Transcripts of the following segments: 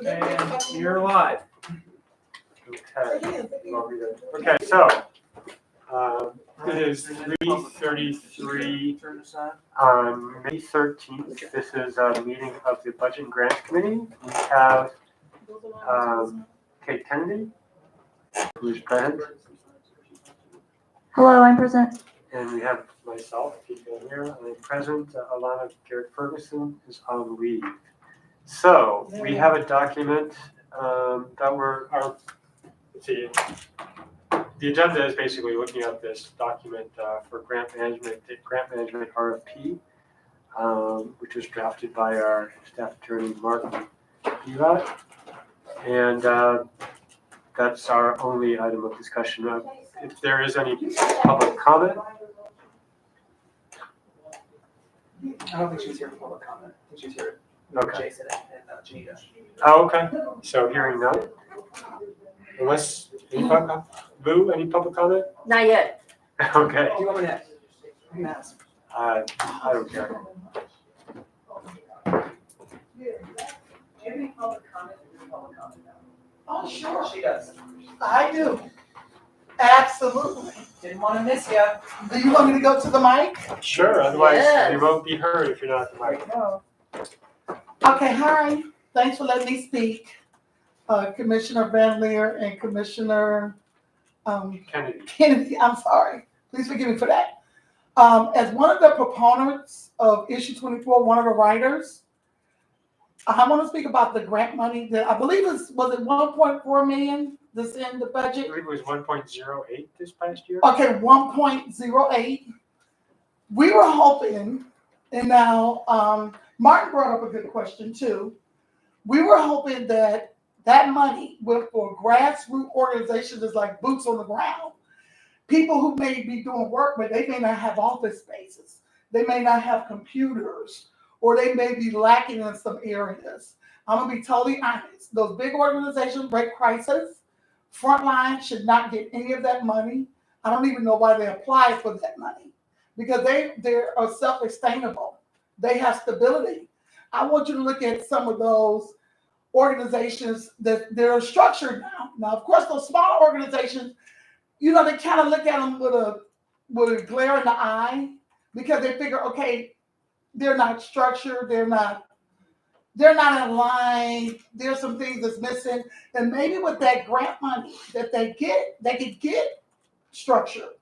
And you're live. Okay. Okay, so it is 3:33 on May 13th. This is a meeting of the Budget and Grants Committee. We have Kate Kennedy, who's present. Hello, I'm present. And we have myself, people here. I'm present. Alana Garrett Ferguson is on leave. So we have a document that let's see. The agenda is basically looking at this document for grant management RFP, which was drafted by our staff attorney, Mark Bivat. And that's our only item of discussion. If there is any public comment. I don't think she's here for public comment. I think she's here with Jason and Janita. Oh, okay. So hearing none. Unless any public, Boo, any public comment? Not yet. Okay. Do you want me to ask? I don't care. Do you have any public comment? Oh, sure. She does. I do. Absolutely. Didn't want to miss you. Do you want me to go to the mic? Sure, otherwise Yes. you won't be heard if you're not at the mic. No. Okay, hi. Thanks for letting me speak. Commissioner Van Leer and Commissioner Kennedy, I'm sorry. Please forgive me for that. As one of the proponents of issue 24, one of the writers, I want to speak about the grant money that I believe was it 1.4 million that's in the budget? I believe it was 1.08 this past year. Okay, 1.08. We were hoping, and now Martin brought up a good question too. We were hoping that money went for grassroots organizations that's like boots on the ground. People who may be doing work, but they may not have office spaces. They may not have computers, or they may be lacking in some areas. I'm gonna be totally honest. Those big organizations, Red Crisis, Frontline should not get any of that money. I don't even know why they applied for that money, because they are self-sustainable. They have stability. I want you to look at some of those organizations that they're structured now. Now, of course, those small organizations, they kind of look at them with a glare in the eye, because they figure, okay, they're not structured, they're not in line, there's some things that's missing. And maybe with that grant money that they could get structured,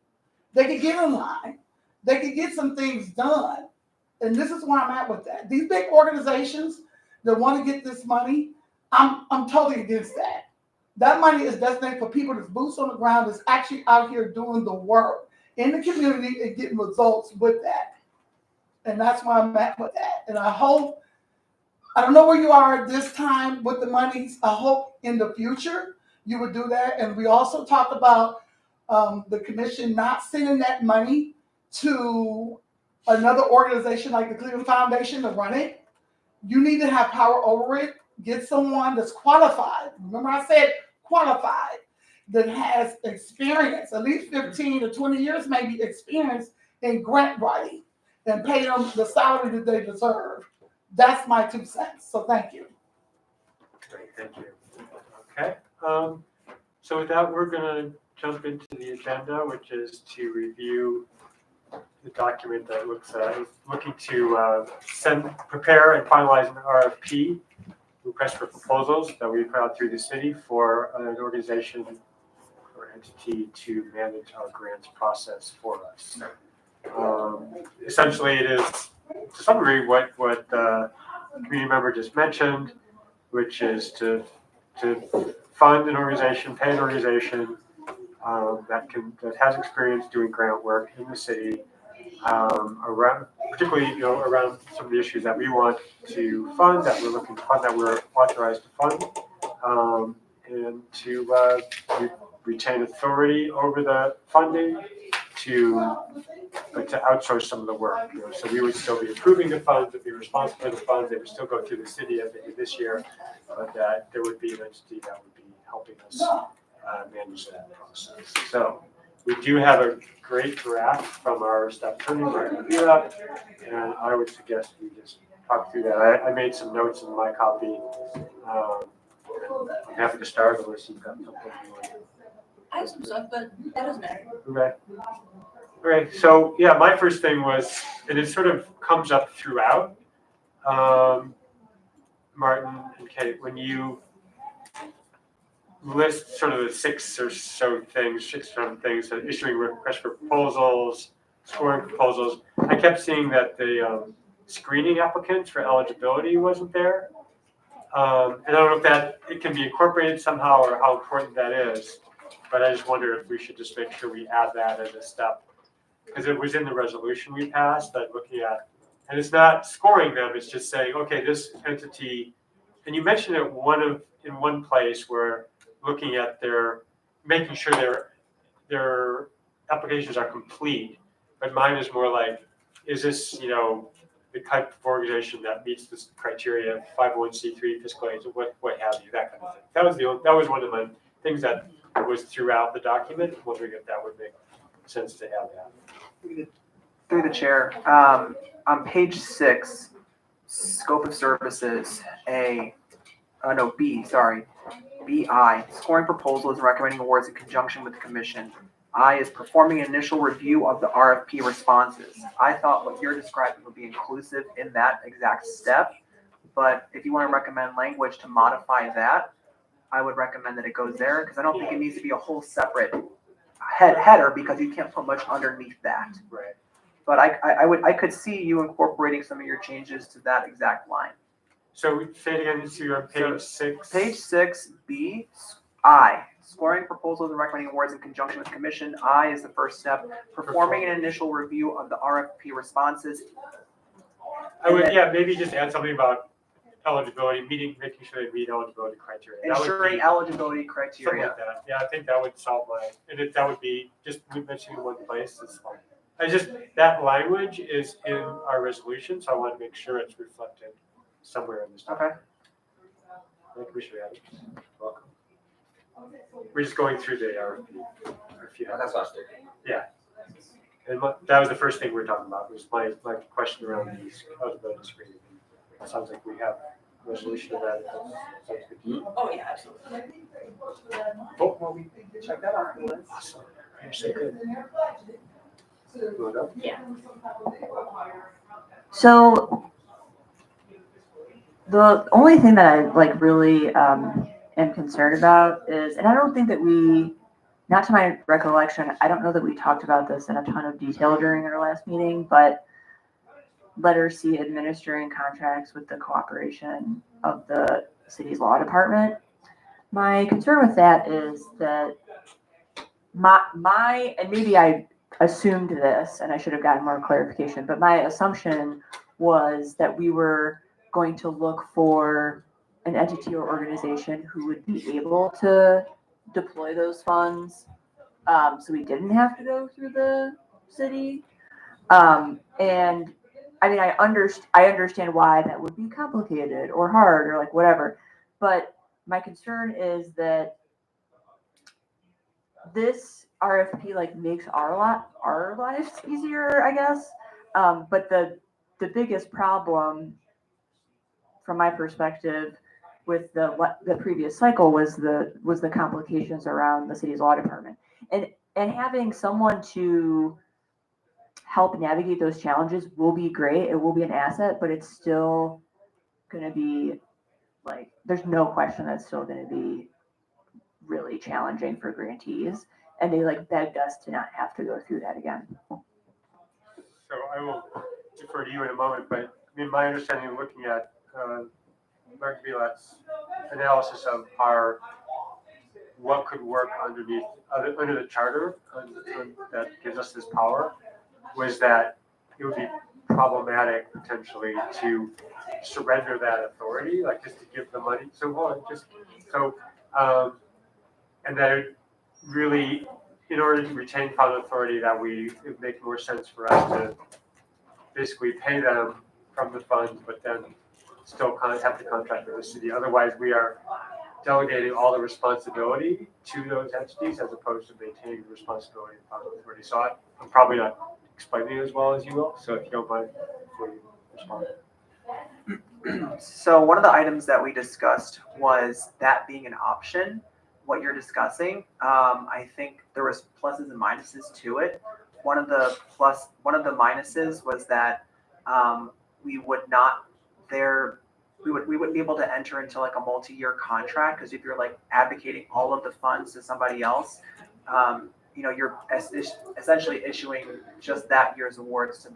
they could get in line, they could get some things done. And this is where I'm at with that. These big organizations that want to get this money, I'm totally against that. That money is designated for people that's boots on the ground, that's actually out here doing the work in the community and getting results with that. And that's why I'm at with that. And I hope, I don't know where you are at this time with the monies. I hope in the future you would do that. And we also talked about the commission not sending that money to another organization like the Cleveland Foundation to run it. You need to have power over it. Get someone that's qualified. Remember I said qualified, that has experience, at least 15 to 20 years maybe experience in grant writing, and pay them the salary that they deserve. That's my 2 cents. So thank you. Great, thank you. Okay. So with that, we're going to jump into the agenda, which is to review the document that is looking to prepare and finalize an RFP, request for proposals, that we put out through the city for an organization or entity to manage our grants process for us. Essentially, it is to some degree what the community member just mentioned, which is to fund an organization, pay an organization that has experience doing grant work in the city, around some of the issues that we want to fund, that we're looking to fund, that we're authorized to fund, and to retain authority over the funding to outsource some of the work. So we would still be approving the funds, would be responsible for the funds. They would still go through the city as they did this year, but that there would be an entity that would be helping us manage that process. So we do have a great draft from our staff attorney, Martin Bivat, and I would suggest we just talk through that. I made some notes in my copy happy to start unless you've got something you want to. I have some stuff, but that doesn't matter. Okay. All right. So yeah, my first thing was, and it sort of comes up throughout, Martin and Kate, when you list sort of the 6 or 7 things, so issuing requests for proposals, scoring proposals. I kept seeing that the screening applicants for eligibility wasn't there. And I don't know if that it can be incorporated somehow or how important that is, but I just wonder if we should just make sure we add that as a step. Because it was in the resolution we passed that looking at, and it's not scoring them, it's just saying, okay, this entity, and you mentioned it in one place where looking at making sure their applications are complete, but mine is more like, is this, the type of organization that meets this criteria, 501c3 fiscal agent, what have you, that kind of thing. That was one of my things that was throughout the document. I'm wondering if that would make sense to have that. Through the chair, on page 6, scope of services, BI, scoring proposals and recommending awards in conjunction with the commission. I is performing an initial review of the RFP responses. I thought what you're describing would be inclusive in that exact step, but if you want to recommend language to modify that, I would recommend that it goes there, because I don't think it needs to be a whole separate header, because you can't put much underneath that. Right. But I could see you incorporating some of your changes to that exact line. So say it again, so you're on page 6. Page 6, B, I, scoring proposals and recommending awards in conjunction with commission. I is the first step. Performing an initial review of the RFP responses. I would, maybe just add something about eligibility, making sure they meet eligibility criteria. Ensuring eligibility Something criteria. like that. Yeah, I think that would solve that would be just mentioning in one place. It's fine. That language is in our resolution, so I want to make sure it's reflected somewhere in this document. Okay. I think we should add it. Welcome. We're just going through the RFP. That's what I was thinking. Yeah. And that was the first thing we were talking about, was my question around the eligibility screening. It sounds like we have a resolution of that. Sounds good to you. Oh, yeah, absolutely. Oh, Well, we check that off the list. awesome. You're so good. You wanna go? Yeah. So the only thing that I really am concerned about is, and I don't think that not to my recollection, I don't know that we talked about this in a ton of detail during our last meeting, but letter C, administering contracts with the cooperation of the city's law department. My concern with that is that and maybe I assumed this and I should have gotten more clarification, but my assumption was that we were going to look for an entity or organization who would be able to deploy those funds, so we didn't have to go through the city. And I mean, I understand why that would be complicated or hard or whatever, but my concern is that this RFP makes our lives easier, I guess. But the biggest problem from my perspective with the previous cycle was the complications around the city's law department, and having someone to help navigate those challenges will be great. It will be an asset, but it's still going to be there's no question that's still going to be really challenging for grantees, and they begged us to not have to go through that again. So I will defer to you in a moment, but I mean, my understanding of looking at Mark Vilat's analysis of what could work under the charter that gives us this power was that it would be problematic potentially to surrender that authority, just to give the money. And that it really, in order to retain fund authority, it would make more sense for us to basically pay them from the funds, but then still have to contract with the city. Otherwise, we are delegating all the responsibility to those entities as opposed to maintaining the responsibility of fund authority. So I'm probably not explaining it as well as you will. So if you don't mind, before you respond. So one of the items that we discussed was that being an option, what you're discussing. I think there was pluses and minuses to it. One of the minuses was that we would not there, we wouldn't be able to enter into like a multi-year contract because if you're like advocating all of the funds to somebody else, you're essentially issuing just that year's awards to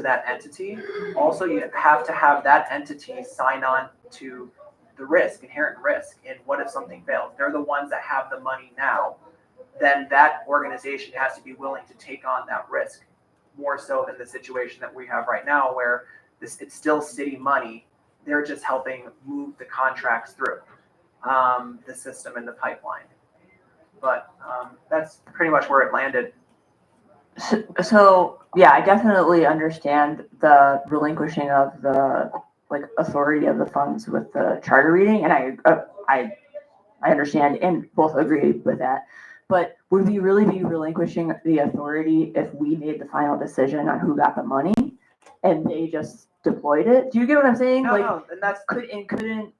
that entity. Also, you have to have that entity sign on to the inherent risk in what if something fails. They're the ones that have the money now. Then that organization has to be willing to take on that risk more so than the situation that we have right now where it's still city money. They're just helping move the contracts through the system and the pipeline. But that's pretty much where it landed. So yeah, I definitely understand the relinquishing of the like authority of the funds with the charter reading, and I understand and both agree with that. But would we really be relinquishing the authority if we made the final decision on who got the money and they just deployed it? Do you get what I'm saying? No, and that's Couldn't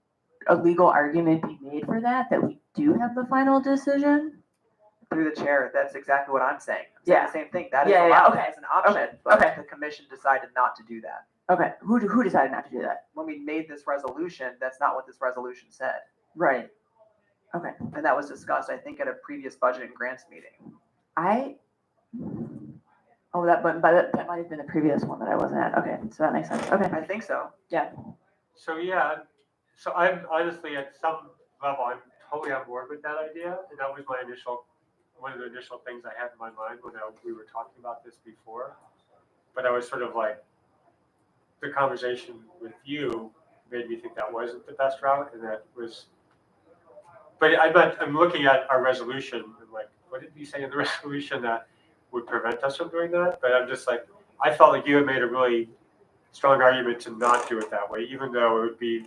a legal argument be made for that we do have the final decision? through the chair. That's exactly what I'm saying. I'm saying Yeah. the same thing. That is Yeah, allowed okay. as an option, Okay. but Okay. the commission decided not to do that. Okay, who decided not to do that? When we made this resolution, that's not what this resolution said. Right. Okay. And that was discussed, I think, at a previous budget and grants meeting. That might have been the previous one that I wasn't at. Okay, so that makes sense. Okay. I think so. So yeah, so I'm honestly at some level, I'm totally on board with that idea, and that was one of the initial things I had in my mind when we were talking about this before. But I was sort of like, the conversation with you made me think that wasn't the best route, and that was. But I'm looking at our resolution, and like, what did we say in the resolution that would prevent us from doing that? But I'm just like, I felt like you had made a really strong argument to not do it that way, even though it would be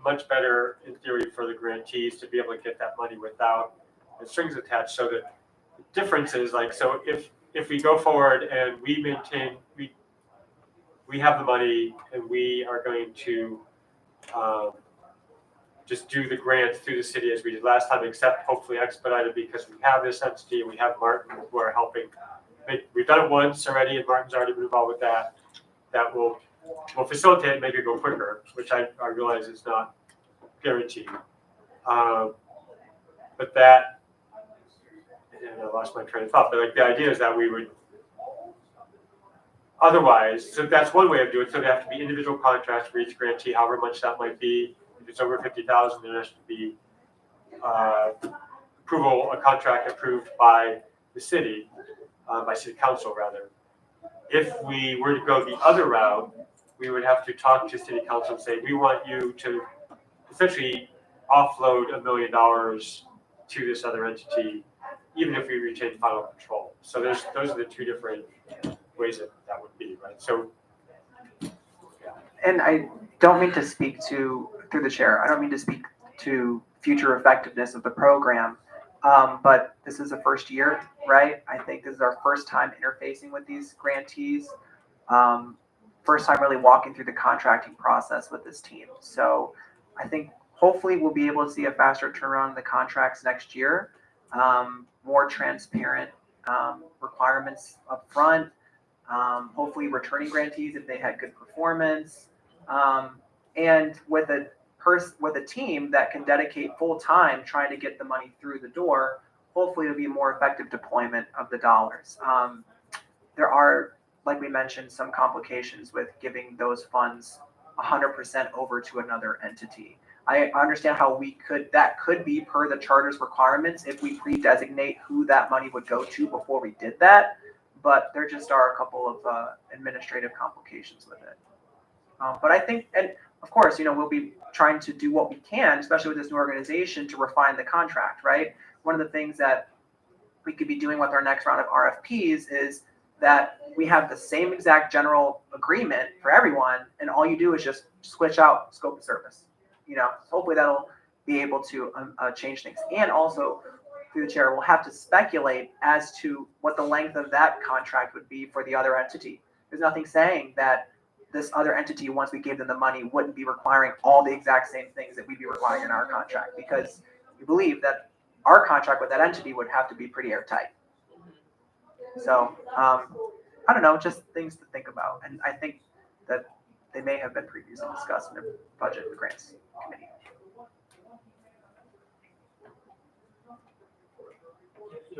much better in theory for the grantees to be able to get that money without the strings attached. So that the difference is like, so if we go forward and we have the money and we are going to just do the grant through the city as we did last time, except hopefully expedited because we have this entity and we have Martin who are helping. We've done it once already and Martin's already been involved with that. That will facilitate and make it go quicker, which I realize is not guaranteed. But that, and I lost my train of thought, but like the idea is that we would otherwise, so that's one way of doing it. So they have to be individual contracts for each grantee, however much that might be. If it's over 50,000, there has to be a contract approved by the city, by city council rather. If we were to go the other route, we would have to talk to city council and say, we want you to essentially offload $1 million to this other entity, even if we retain final control. So those are the two different ways that would be, right? So, And I don't mean to speak to, through the chair, I don't mean to speak to future effectiveness of the program, but this is the first year, right? I think this is our first time interfacing with these grantees, first time really walking through the contracting process with this team. So I think hopefully we'll be able to see a faster turnaround in the contracts next year, more transparent requirements up front, hopefully returning grantees if they had good performance, and with a team that can dedicate full time trying to get the money through the door, hopefully it'll be a more effective deployment of the dollars. There are, like we mentioned, some complications with giving those funds 100% over to another entity. I understand how that could be per the charter's requirements if we pre-designate who that money would go to before we did that, but there just are a couple of administrative complications with it. But I think, and of course, we'll be trying to do what we can, especially with this new organization, to refine the contract, right? One of the things that we could be doing with our next round of RFPs is that we have the same exact general agreement for everyone, and all you do is just switch out scope of service. Hopefully that'll be able to change things. And also, through the chair, we'll have to speculate as to what the length of that contract would be for the other entity. There's nothing saying that this other entity, once we gave them the money, wouldn't be requiring all the exact same things that we'd be requiring in our contract, because we believe that our contract with that entity would have to be pretty airtight. So, I don't know, just things to think about. And I think that they may have been previously discussed in the budget and grants committee.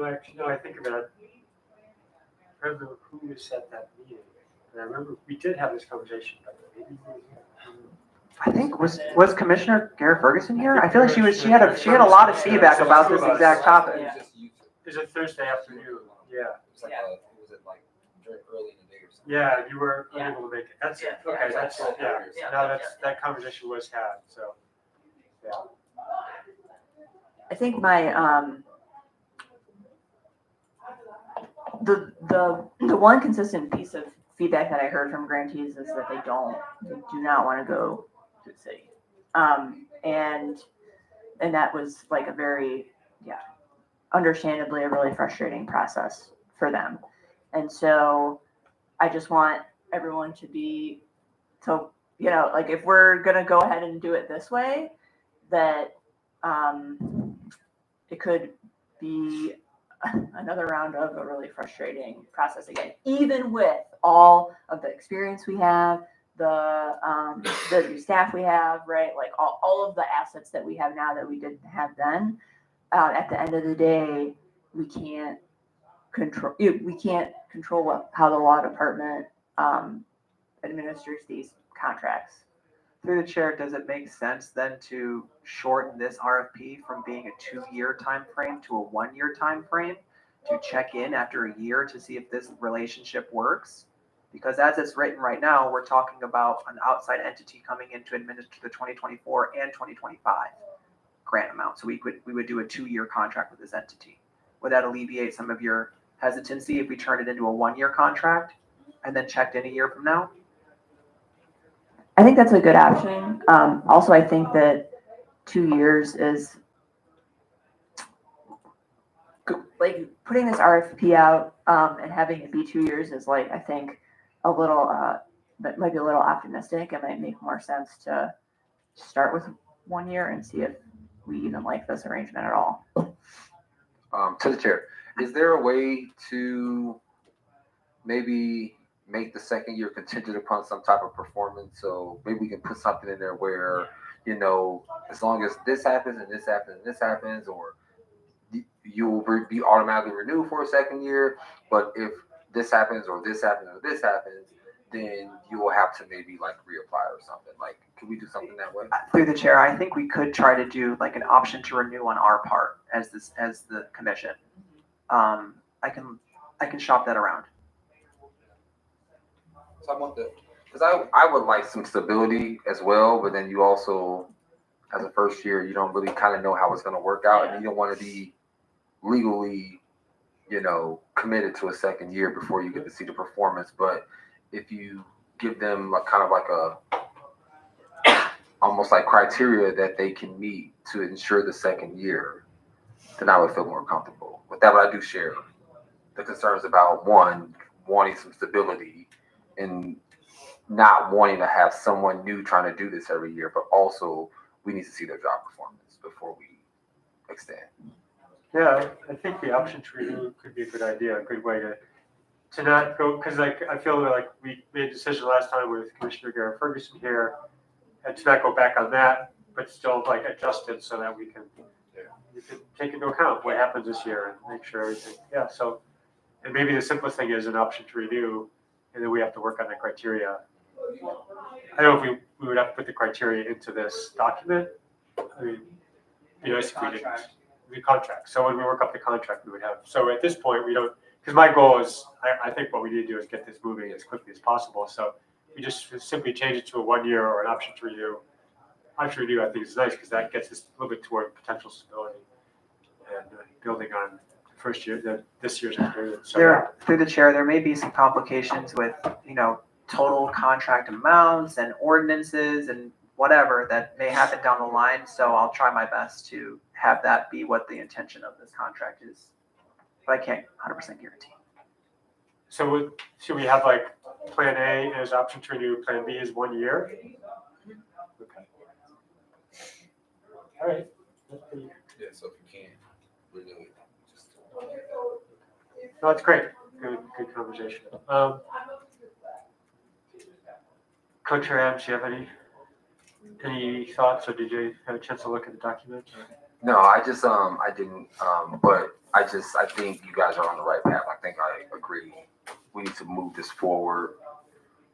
I think about, I remember who was at that meeting. And I remember we did have this conversation, but maybe. I think was Commissioner Garrett Ferguson here? I feel like she had a lot of feedback about this exact topic. It was a Thursday afternoon, yeah. Was it like early in the day or something? Yeah, you were Yeah. unable to make it. That's, Yeah. okay, that's, yeah, Yeah. now that conversation was had, so, yeah. I think my, the one consistent piece of feedback that I heard from grantees is that they do not want to go to the city. And that was like a very, understandably a really frustrating process for them. And so I just want everyone to be, so, like if we're going to go ahead and do it this way, that it could be another round of a really frustrating process again, even with all of the experience we have, the new staff we have, right? Like all of the assets that we have now that we didn't have then. At the end of the day, we can't control how the law department administers these contracts. Through the chair, does it make sense then to shorten this RFP from being a 2-year time frame to a 1-year time frame to check in after a year to see if this relationship works? Because as it's written right now, we're talking about an outside entity coming in to administer the 2024 and 2025 grant amount. So we would do a 2-year contract with this entity. Would that alleviate some of your hesitancy if we turned it into a 1-year contract and then checked in a year from now? I think that's a good option. Also, I think that 2 years is like putting this RFP out and having it be 2 years is like, I think a little, that might be a little optimistic. It might make more sense to start with 1 year and see if we even like this arrangement at all. To the chair, is there a way to maybe make the second year contingent upon some type of performance? So maybe we can put something in there where, as long as this happens and this happens and this happens, or you will be automatically renewed for a second year. But if this happens or this happens or this happens, then you will have to maybe like reapply or something. Like, can we do something that way? Through the chair, I think we could try to do like an option to renew on our part as the commission. I can shop that around. So I want because I would like some stability as well, but then you also, as a first year, you don't really kind of know how it's going to work out, and you don't want to be legally, committed to a second year before you get to see the performance. But if you give them like kind of like a almost like criteria that they can meet to ensure the second year, then I would feel more comfortable with that. But I do share the concerns about one, wanting some stability and not wanting to have someone new trying to do this every year, but also we need to see their job performance before we extend. Yeah, I think the option to renew could be a good idea, a good way to not go, because like I feel like we made a decision last time with Commissioner Garrett Ferguson here, and to not go back on that, but still like adjust it so that we can take into account what happens this year and make sure everything. Yeah, so and maybe the simplest thing is an option to renew, and then we have to work on the criteria. I don't know if we would have to put the criteria into this document. I mean, if we didn't. The contract. So when we work up the contract, we would have. So at this point, we don't, because my goal is, I think what we need to do is get this moving as quickly as possible. So we just simply change it to a 1 year or an option to renew. Option to renew, I think is nice because that gets us a little bit toward potential stability and building on first year, this year's experience. So Through the chair, there may be some complications with, total contract amounts and ordinances and whatever that may happen down the line. So I'll try my best to have that be what the intention of this contract is. But I can't 100% guarantee. So should we have like Plan A is option to renew, Plan B is 1 year. Okay. All right. That's pretty- Yeah, so if you can, renew it. Just- No, that's great. Good conversation. Coach Rams, do you have any thoughts, or did you have a chance to look at the document? No, I didn't, but I think you guys are on the right path. I think I agree. We need to move this forward.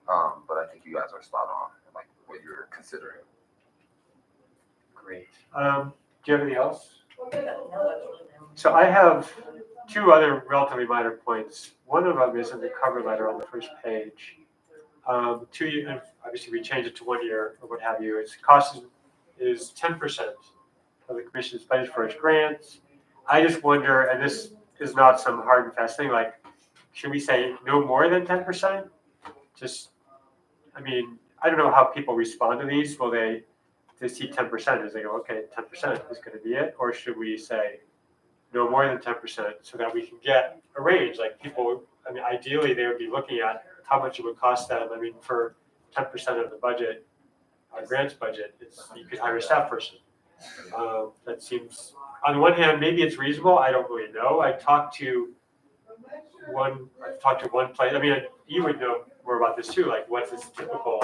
But I think you guys are spot on, like what you're considering. Great. Do you have anything else? No, that's really no. So I have two other relatively minor points. One of them is in the cover letter on the first page. 2 years, obviously we changed it to 1 year or what have you. Its cost is 10% of the commission's budget for its grants. I just wonder, and this is not some hard and fast thing, like, should we say no more than 10%? Just, I mean, I don't know how people respond to these. Will they see 10% as they go, okay, 10% is going to be it? Or should we say no more than 10% so that we can get a range? Like people, I mean, ideally they would be looking at how much it would cost them. I mean, for 10% of the budget, grants budget, you could hire a staff person. That seems, on the one hand, maybe it's reasonable. I don't really know. I've talked to one place. I mean, you would know more about this too. Like, what's this typical?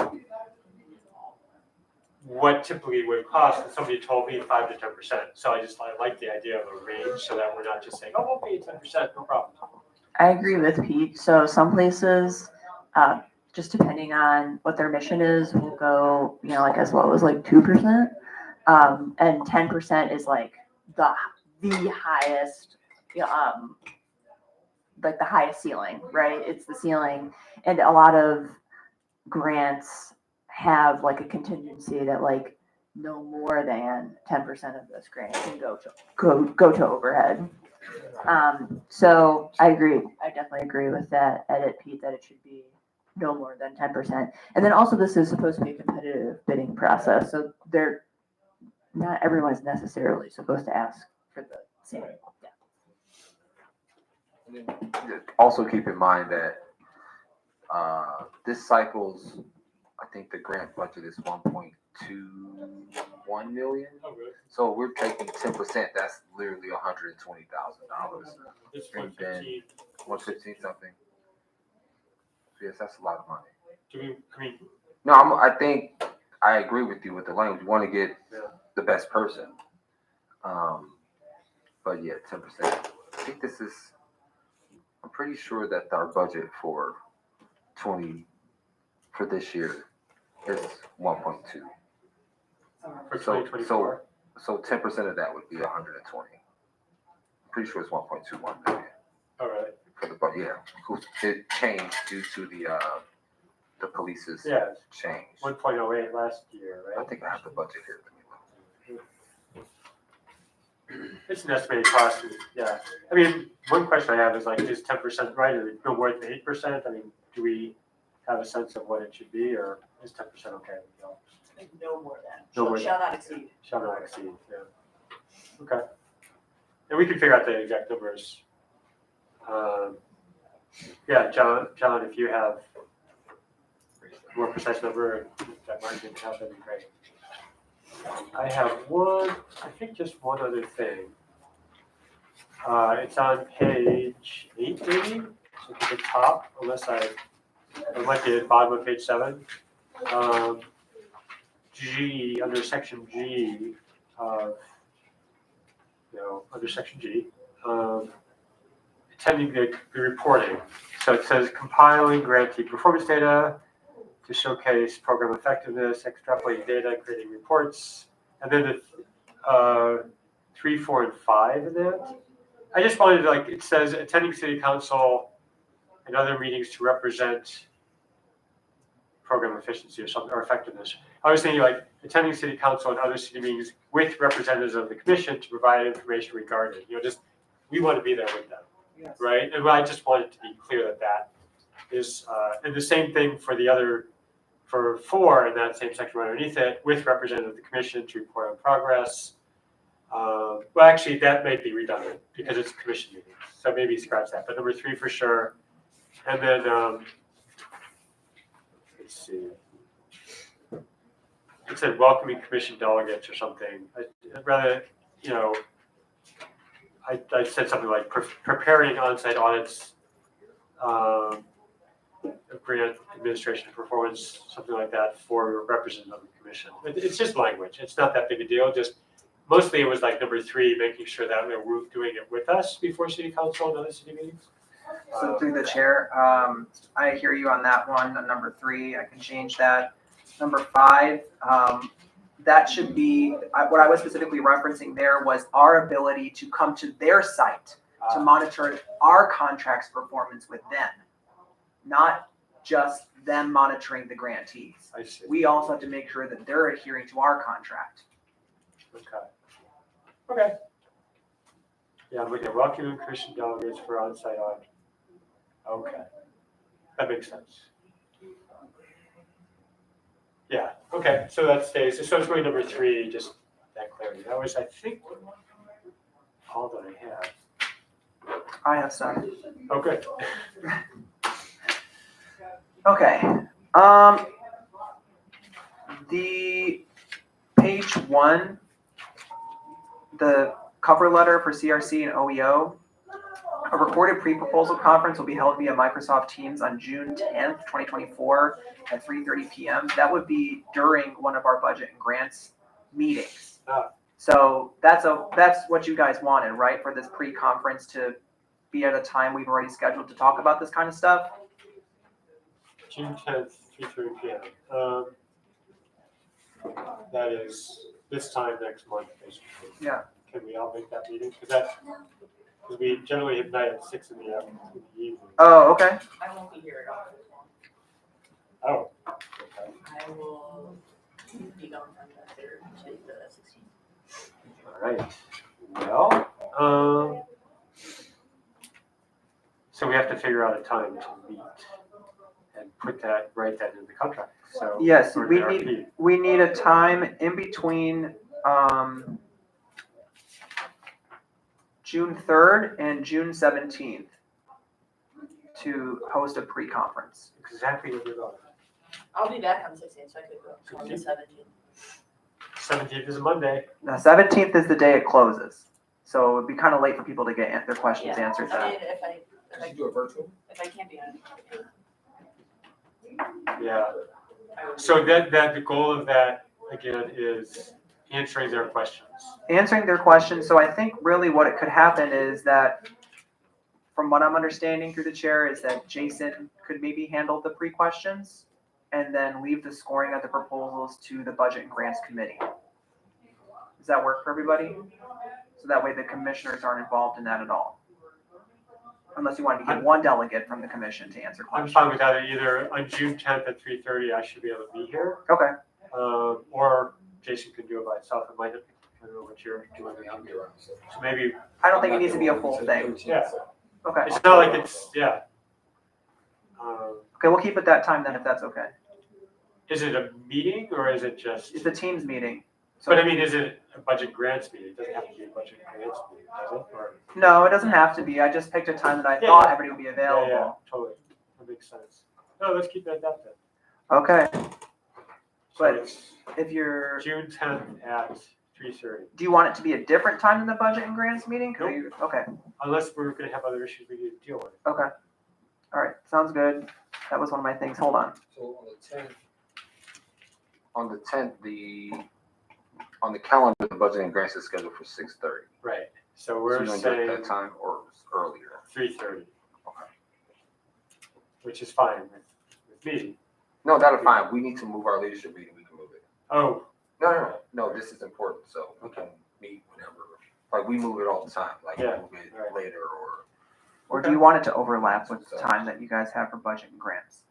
What typically would cost? And somebody told me 5 to 10%. So I like the idea of a range, so that we're not just saying, oh, we'll pay 10%, no problem. I agree with Pete. So some places, just depending on what their mission is, will go, like as low as like 2%. And 10% is like the highest, like the highest ceiling, right? It's the ceiling. And a lot of grants have like a contingency that like no more than 10% of this grant can go to overhead. So I agree. I definitely agree with that edit, Pete, that it should be no more than 10%. And then also this is supposed to be a competitive bidding process. So not everyone's necessarily supposed to ask for the same. Yeah. Also keep in mind that this cycle's, I think the grant budget is 1.21 million. Oh, really? So we're taking 10%. That's literally $120,000. It's And then 115 something. Yes, that's a lot of money. No, I think I agree with you with the language. We want to get the best person. But yeah, 10%. I think I'm pretty sure that our budget for this year is 1.2. For 2024. So 10% of that would be 120. I'm pretty sure it's 1.21 million. All right. For the budget, yeah. It changed due to the police's change. 1.08 last year, right? I think I have the budget here. It's an estimated cost. Yeah. I mean, one question I have is like, is 10% right, or no more than 8%? I mean, do we have a sense of what it should be, or is 10% okay? No. No more than. No more Shall not exceed. Shall not exceed. Yeah. Okay. And we can figure out the exact numbers. Yeah, John, if you have a more precise number that Mark didn't have, that'd be great. I have just one other thing. It's on page 8, maybe? So at the top, it might be at the bottom of page 7. G, under section G, under section G, attending the reporting. So it says compiling grantee performance data to showcase program effectiveness, extrapolating data, creating reports, and then the 3, 4, and 5 in that. I just wanted to, it says attending city council and other meetings to represent program efficiency or effectiveness. I was thinking attending city council and other city meetings with representatives of the commission to provide information regarding, we want to be there with them, right? And I just wanted to be clear that is, and the same thing for the other, for 4 in that same section right underneath it, with representative of the commission to report on progress. Well, actually, that may be redundant because it's a commission meeting, so maybe scratch that. But number 3 for sure, and then see. It said welcoming commission delegates or something. I'd rather, I said something like preparing on-site audits, of grant administration performance, something like that for representative of the commission. It's just language. It's not that big a deal. Just mostly it was like number 3, making sure that we're doing it with us before city council and other city meetings. So through the chair, I hear you on that one, on number 3, I can change that. Number 5, that should be, what I was specifically referencing there was our ability to come to their site to monitor our contract's performance with them, not just them monitoring the grantees. I see. We also have to make sure that they're adhering to our contract. Okay. Yeah, I'm looking at welcoming commission delegates for on-site audit. Okay. That makes sense. Yeah, okay, so that stays. So it's really number 3, just that clarity. That was, I think, all that I have. I have some. Oh, good. Okay. The page 1, the cover letter for CRC and OEO, a recorded pre-proposal conference will be held via Microsoft Teams on June 10th, 2024 at 3:30 p.m. That would be during one of our budget and grants meetings. So that's what you guys wanted, right? For this pre-conference to be at a time we've already scheduled to talk about this kind of stuff? June 10th, 3:30 p.m. That is this time next month, basically. Yeah. Can we all make that meeting? Because we generally hit night at 6 in the evening. Oh, okay. I won't be here at all. Oh, okay. I will be gone from the 3rd to the 16th. All right. Well, so we have to figure out a time to meet and write that in the contract. So Yes, or we the need RFP. we need a time in between June 3rd and June 17th to host a pre-conference. Exactly what we're going. I'll be back on the 16th, so I could go on the 17th. 17th is a Monday. The 17th is the day it closes, so it would be kind of late for people to get their questions Yeah. answered I then. mean, if you do it virtual? I can't be on. Yeah. I would So that the goal of that again is answering their questions. Answering their questions, so I think really what it could happen is that, from what I'm understanding through the chair, is that Jason could maybe handle the pre-questions and then leave the scoring of the proposals to the Budget and Grants Committee. Does that work for everybody? So that way the commissioners aren't involved in that at all. Unless you wanted to get one delegate from the commission to answer I'm questions. fine with that. Either on June 10th at 3:30, I should be able to be here, Okay, or Jason can do it by himself. It might, I don't know what you're doing. I'm here around. So So maybe I don't think it needs to be a full thing. Yeah. Okay, it's not like it's okay, we'll keep it that time then if that's okay. Is it a meeting or is it just? It's a Teams meeting. So But I mean, is it a budget grants meeting? It doesn't have to be a budget grants meeting, does it? Or, no, it doesn't have to be. I just picked a time that I Yeah, thought yeah. everybody would be available. yeah, totally. That makes sense. No, let's keep that up then. Okay, So But- it's if you're, June 10th at 3:30. do you want it to be a different time than the budget and grants meeting? Okay, Unless we're gonna have other issues we need to deal with. okay. All right, sounds good. That was one of my things. Hold on. on the 10th, on the calendar, the budget and grants is scheduled for 6:30. Right. So So we're you gonna do it saying that time or earlier? 3:30, Okay. which is fine with me. No, that'll fine. We need to move our leadership meeting. We can move it. Oh, No, this is important, so we can meet whenever. Like, we move it all the time, like, Yeah, move it right. later or. Or do you want it to overlap with the time that you guys have for budget and grants?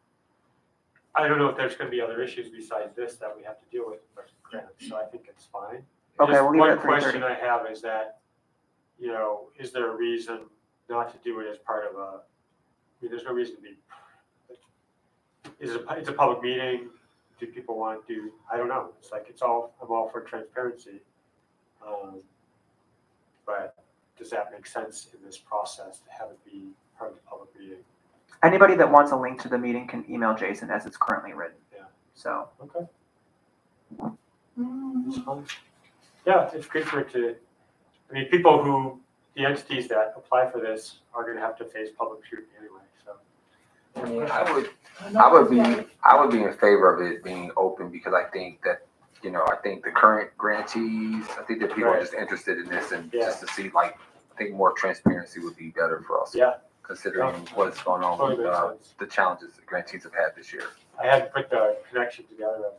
I don't know if there's gonna be other issues besides this that we have to deal with in budget grants, so I think it's fine. Okay, Just we'll leave it at one question 3:30. I have is that, is there a reason not to do it as part of there's no reason to be. It's a public meeting, do people want to I don't know, it's like, I'm all for transparency. But does that make sense in this process to have it be part of the public meeting? Anybody that wants a link to the meeting can email Jason as it's currently written. Yeah. So, Okay, Mm, that's fine. Yeah, it's good for it to, I mean, the entities that apply for this are gonna have to face public scrutiny anyway, so. I would be in favor of it being open because I think that, I think the current grantees, I think that people are Right. just interested in this and Yeah. just to see, like, I think more transparency would be better for us. Yeah. Considering what's going on Totally with makes sense. the challenges the grantees have had this year. I had to put the connection together of,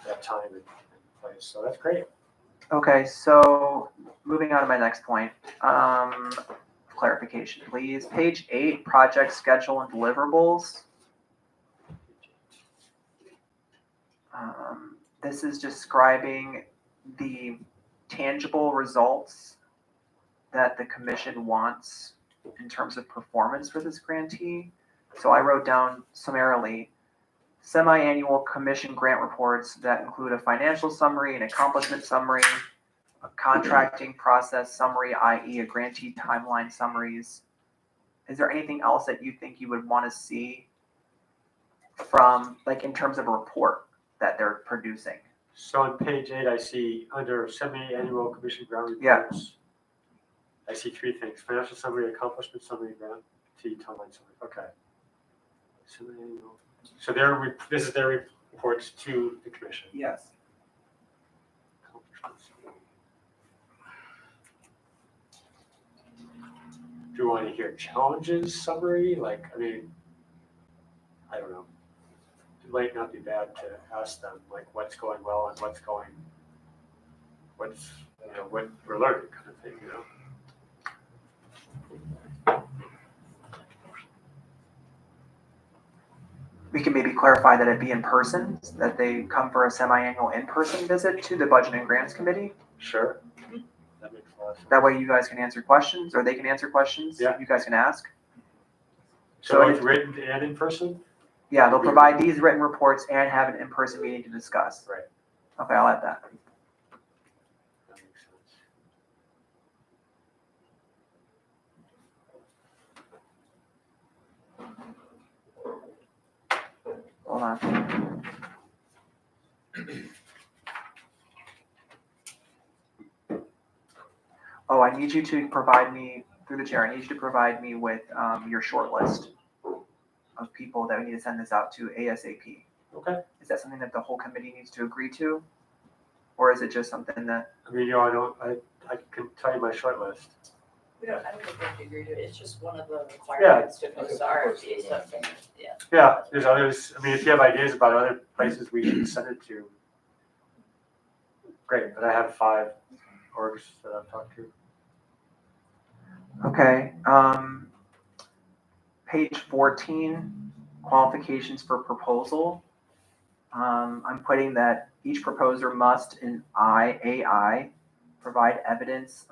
that time and place, so that's great. okay, so moving on to my next point. Clarification, please. Page 8, project schedule and deliverables. This is describing the tangible results that the commission wants in terms of performance for this grantee. So I wrote down summarily, semi-annual commission grant reports that include a financial summary, an accomplishment summary, a contracting process summary, i.e. a grantee timeline summaries. Is there anything else that you think you would want to see from, like, in terms of a report that they're producing? So on page 8, I see under semi-annual commission ground Yeah. reports, I see 3 things: financial summary, accomplishment summary, grantee timeline summary. Okay. Semi-annual. So this is their reports to the commission. Yes. Accomplishment summary. Do you want to hear challenges summary? Like, I mean, I don't know. It might not be bad to ask them, like, what's going well and what we're learning, kind of thing, We can maybe clarify that it be in person, that they come for a semi-annual in-person visit to the Budget and Grants Committee. Sure. That makes a lot of sense. That way you guys can answer questions, or they can answer questions. Yeah. You guys can ask. So both written and in person? Yeah, they'll provide these written reports and have an in-person meeting to discuss. Right. Okay, I'll add that. That makes sense. Hold on. Oh, I need you to provide me, through the chair, I need you to provide me with your short list of people that we need to send this out to ASAP. Okay. Is that something that the whole committee needs to agree to? Or is it just something that, I mean, I can tell you my short list. I don't think we have to agree to it, it's just one of the requirements to post the RFP, so, yeah. Yeah, there's others. I mean, if you have ideas about other places we should send it to, great, but I have 5 orgs that I've talked to. okay, page 14, qualifications for proposal. I'm putting that each proposer must in AI provide evidence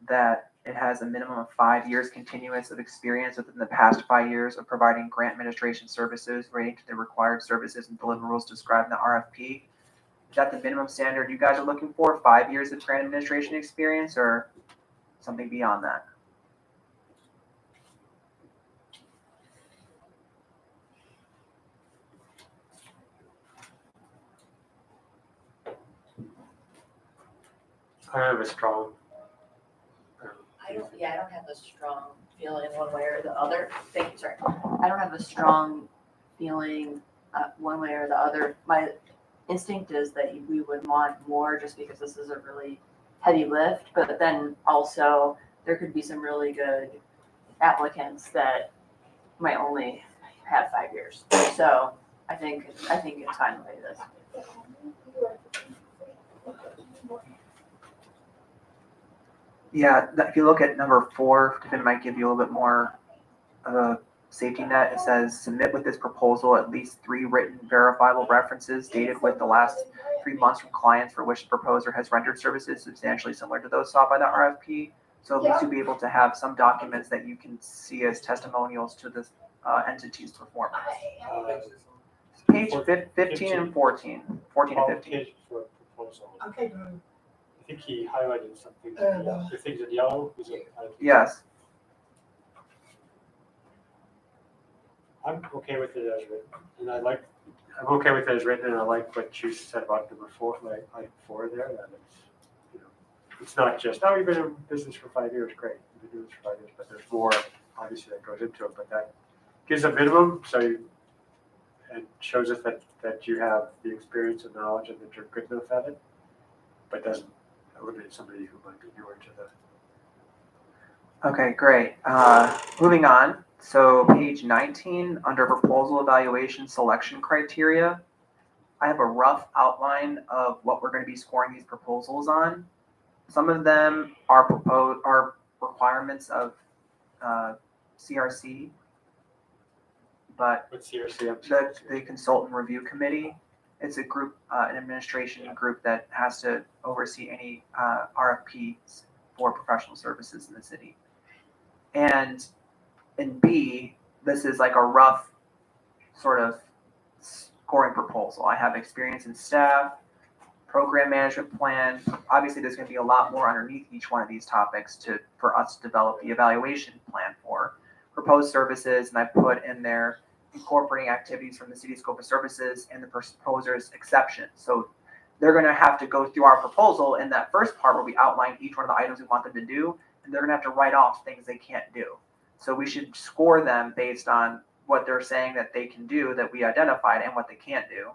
that it has a minimum of 5 years continuous of experience within the past 5 years of providing grant administration services relating to the required services and deliverables described in the RFP. Is that the minimum standard you guys are looking for, 5 years of grant administration experience, or something beyond that? I have a strong. I don't have a strong feeling one way or the other. Thank you, sorry. I don't have a strong feeling one way or the other. My instinct is that we would want more just because this is a really heavy lift, but then also there could be some really good applicants that might only have 5 years. So I think it's fine the way it is. Yeah, if you look at number 4, it might give you a little bit more of a safety net. It says, submit with this proposal at least 3 written verifiable references dated with the last 3 months from clients for which the proposer has rendered services substantially similar to those sought by the RFP. So at least you'll be able to have some documents that you can see as testimonials to this entity's performance. Page 15 and 14, 14 and 15. Qualifications for proposal. Okay, good. I think he highlighted something. The things in yellow. Yes. I'm okay with it as written, and I like I'm okay with it as written, and I like what you said about number four, like four there, that it's, you know, it's not just, oh, you've been in business for 5 years, great, you've been doing this for 5 years, but there's more, obviously, that goes into it, but that gives a minimum, so it shows us that you have the experience and knowledge and that you're good enough at it, but doesn't eliminate somebody who might be newer to the. Okay, great. Moving on. So page 19, under proposal evaluation selection criteria, I have a rough outline of what we're going to be scoring these proposals on. Some of them are requirements of CRC, but What's the the consultant review committee, it's a group, an administration group that has to oversee any RFPs for professional services in the city. And in B, this is like a rough sort of scoring proposal. I have experience in staff, program management plan. Obviously, there's going to be a lot more underneath each one of these topics for us to develop the evaluation plan for. Proposed services, and I put in there incorporating activities from the city scope of services and the proposer's exception. So they're going to have to go through our proposal in that first part where we outline each one of the items we want them to do, and they're going to have to write off things they can't do. So we should score them based on what they're saying that they can do that we identified and what they can't do.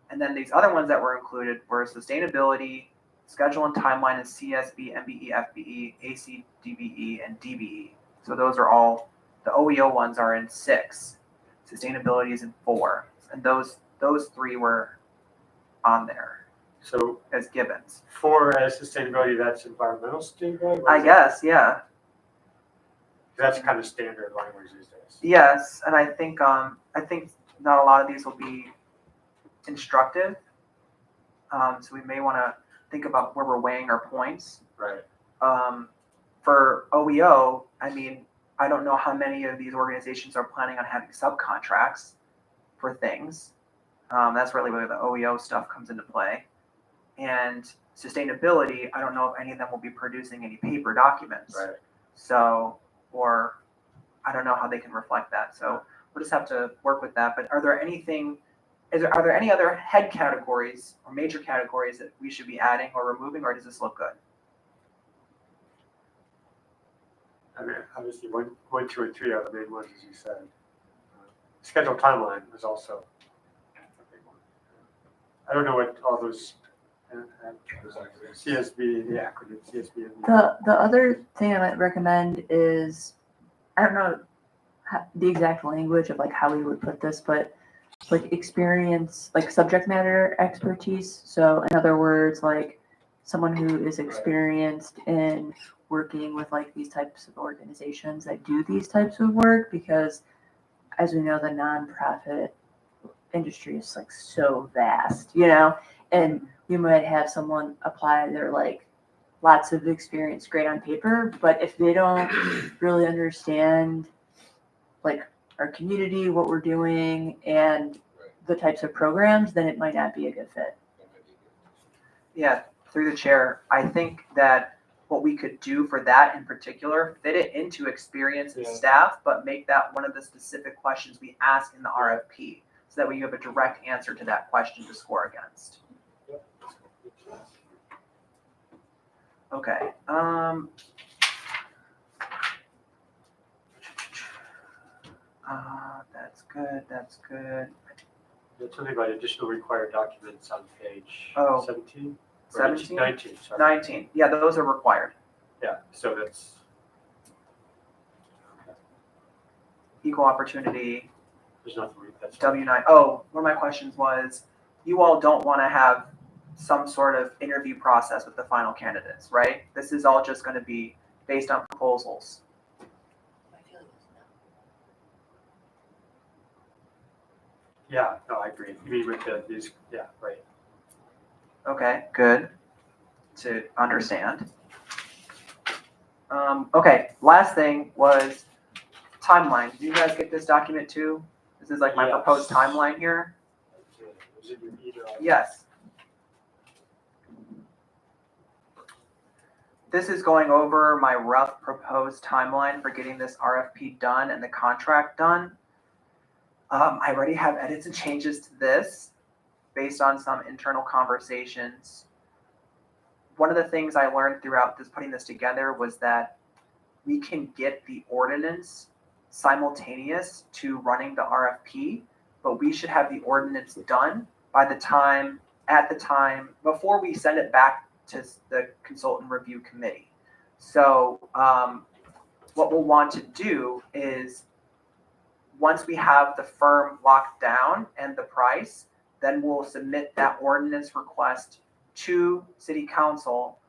And then these other ones that were included were sustainability, schedule and timeline, and CSB, MBE, FBE, ACDBE, and DBE. So those are all, the OEO ones are in 6. Sustainability is in 4. And those 3 were on there So as givens. for as sustainability, that's environmental sustainability? I guess, yeah. That's kind of standard language these days. Yes, and I think not a lot of these will be instructive. So we may want to think about where we're weighing our points. Right. For OEO, I mean, I don't know how many of these organizations are planning on having subcontracts for things. That's really where the OEO stuff comes into play. And sustainability, I don't know if any of them will be producing any paper documents. Right. So, or I don't know how they can reflect that. So we'll just have to work with that. But are there any other head categories or major categories that we should be adding or removing, or does this look good? I mean, obviously, 1, 2, and 3 are the main ones, as you said. Scheduled timeline is also a big one. I don't know what all those CSB, the acronym CSB. The other thing I might recommend is, I don't know the exact language of like how we would put this, but like experience, like subject matter expertise. So in other words, like someone who is experienced in working with like these types of organizations that do these types of work, because as we know, the nonprofit industry is like so vast, and we might have someone apply their like lots of experience, great on paper, but if they don't really understand like our community, what we're doing, and the types of programs, then it might not be a good fit. Yeah, through the chair, I think that what we could do for that in particular, fit it into experience and staff, but make that one of the specific questions we ask in the RFP, so that we have a direct answer to that question to score against. Okay. That's good. That's good. That's something about additional required documents on page Oh. 17? 17? 19, sorry. 19. Yeah, those are required. Yeah, so that's. Okay. Equal opportunity, There's nothing, that's. W9. Oh, one of my questions was, you all don't want to have some sort of interview process with the final candidates, right? This is all just going to be based on proposals. My feeling is no. Yeah, no, I agree. You mean with these, yeah, right. Okay, good to understand. Okay, last thing was timeline. Did you guys get this document too? This is like my Yes. proposed timeline here. Was it your email? Yes. This is going over my rough proposed timeline for getting this RFP done and the contract done. I already have edits and changes to this based on some internal conversations. One of the things I learned throughout putting this together was that we can get the ordinance simultaneous to running the RFP, but we should have the ordinance done at the time before we send it back to the consultant review committee. So what we'll want to do is, once we have the firm locked down and the price, then we'll submit that ordinance request to city council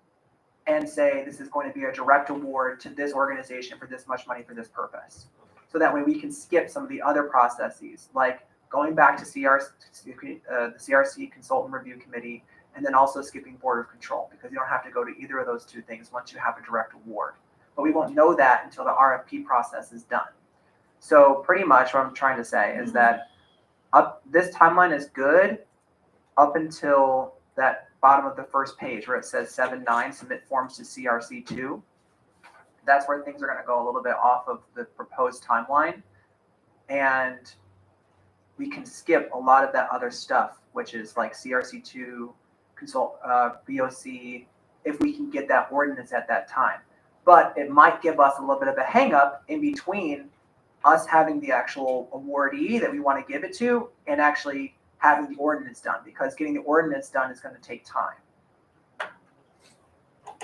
and say, this is going to be a direct award to this organization for this much money for this purpose. So that way we can skip some of the other processes, like going back to the CRC Consultant Review Committee, and then also skipping Board of Control, because you don't have to go to either of those two things once you have a direct award. But we won't know that until the RFP process is done. So pretty much what I'm trying to say is that this timeline is good up until that bottom of the first page where it says 7.9, submit forms to CRC2. That's where things are going to go a little bit off of the proposed timeline. And we can skip a lot of that other stuff, which is like CRC2, BOC, if we can get that ordinance at that time. But it might give us a little bit of a hang up in between us having the actual awardee that we want to give it to and actually having the ordinance done, because getting the ordinance done is going to take time.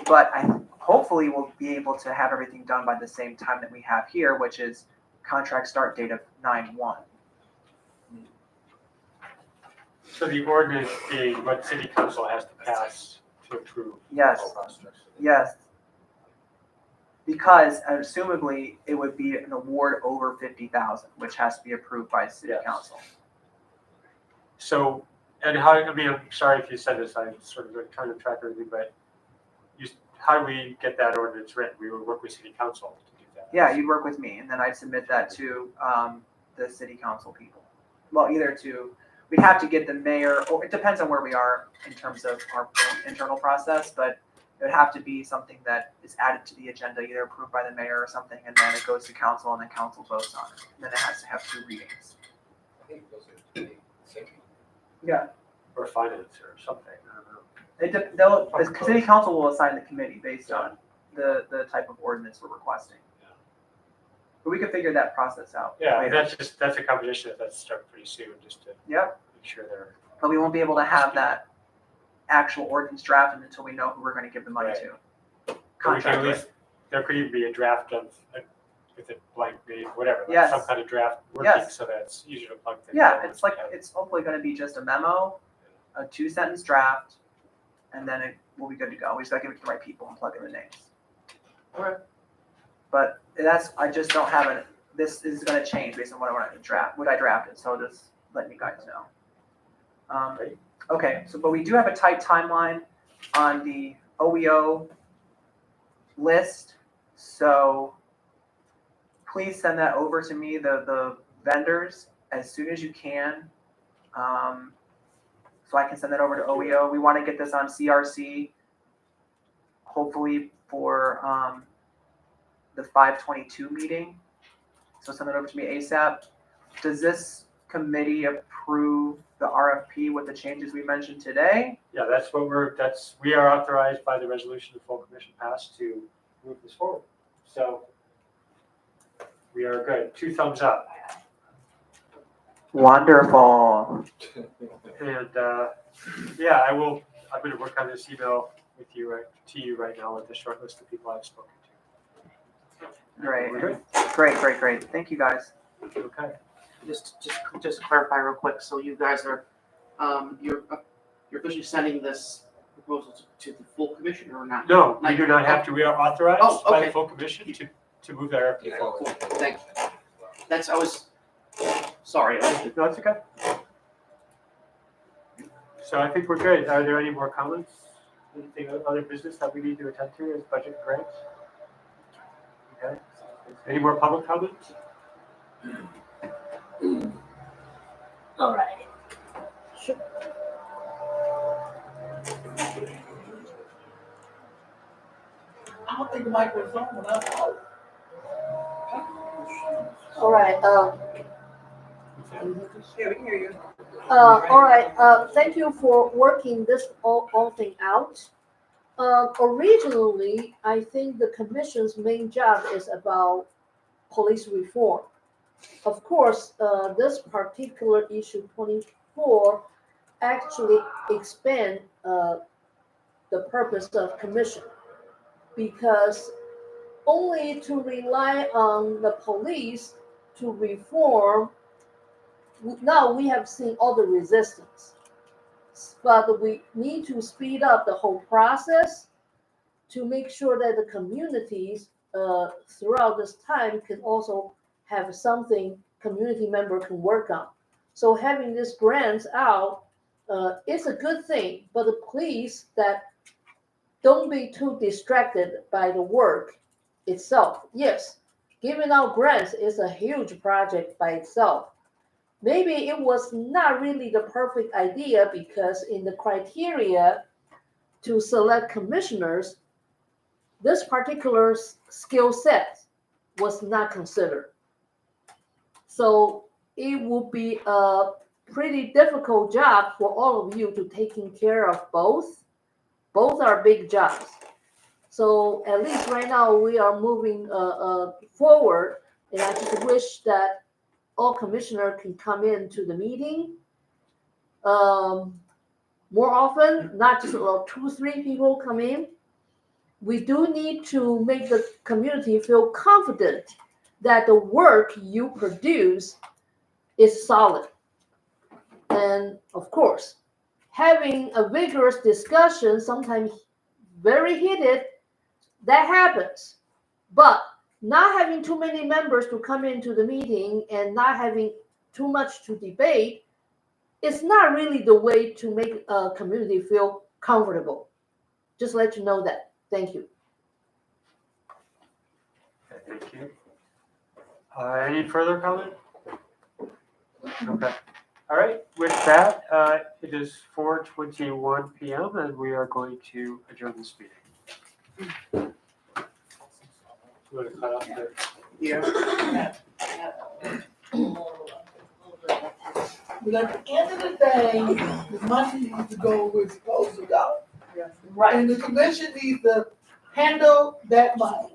But hopefully we'll be able to have everything done by the same time that we have here, which is contract start date of 9/1. So the ordinance being what city council has to pass to approve. Yes. the process. Yes. Because assumably it would be an award over 50,000, which has to be approved by city Yes. council. So, and how, I mean, I'm sorry if you said this, I'm sort of trying to track everything, but how do we get that ordinance written? We would work with city council to do that. Yeah, you'd work with me, and then I'd submit that to the city council people. Well, we'd have to get the mayor, or it depends on where we are in terms of our internal process, but it would have to be something that is added to the agenda, either approved by the mayor or something, and then it goes to council, and then council votes on it. And then it has to have 2 readings. I think those are pretty simple. Yeah. Or finance or something, I don't know. The city council will assign the committee based on the type of ordinance we're requesting. Yeah. But we can figure that process out. Yeah, later. that's a competition that's start pretty soon, just to Yep. make sure they're. But we won't be able to have that actual ordinance drafted until we know who we're going to give the money Right. to. We can Contract at least, there could even be a draft of, with a blank name, whatever, like Yes. some kind of draft working, Yes. so that it's easier to plug things. Yeah, in it's once like, we have it. it's hopefully going to be just a memo, a 2-sentence draft, and then we'll be good to go. We just got to give it to the right people and plug in the names. Okay. But I just don't have it. This is going to change based on what I drafted. So just letting you guys know. Great. Okay, but we do have a tight timeline on the OEO list. So please send that over to me, the vendors, as soon as you can. So I can send that over to OEO. We want to get this on CRC, hopefully for the 5/22 meeting. So send it over to me ASAP. Does this committee approve the RFP with the changes we mentioned today? Yeah, that's what we are authorized by the resolution the full commission passed to move this forward. So we are good. 2 thumbs up. Wonderful. And yeah, I'm going to work on this email with you, to you right now with the short list of people I've spoken to. Great. We're good? Great. Thank you guys. Okay. Just to clarify real quick, so you guys are, you're officially sending this proposal to the full commission or not? No, we do not have to. We are authorized Oh, by the okay. full commission to move the RFP Yeah. forward. Cool, thanks. I was, sorry. No, it's okay. So I think we're good. Are there any more comments? Anything other business that we need to attend to as budget grants? Okay. Any more public comments? All right. I don't think the mic was on when I called. All right, Yeah, we can hear you. All right, thank you for working this all thing out. Originally, I think the commission's main job is about police reform. Of course, this particular issue 24 actually expand the purpose of commission because only to rely on the police to reform, now we have seen all the resistance. But we need to speed up the whole process to make sure that the communities throughout this time can also have something community member can work on. So having this grants out is a good thing, but please that don't be too distracted by the work itself. Yes, giving out grants is a huge project by itself. Maybe it was not really the perfect idea because in the criteria to select commissioners, this particular skill set was not considered. So it would be a pretty difficult job for all of you to taking care of both. Both are big jobs. So at least right now we are moving forward, and I just wish that all commissioner can come into the meeting more often, not just about 2, 3 people come in. We do need to make the community feel confident that the work you produce is solid. And of course, having a vigorous discussion, sometimes very heated, that happens. But not having too many members to come into the meeting and not having too much to debate is not really the way to make a community feel comfortable. Just let you know that. Thank you. Okay, thank you. Any further comment? Okay. All right, with that, it is 4:21 PM and we are going to adjourn this meeting. You want to cut off the? Yeah. But at the end of the day, the money needs to go where it's supposed to go. Right. And the commission needs to handle that money.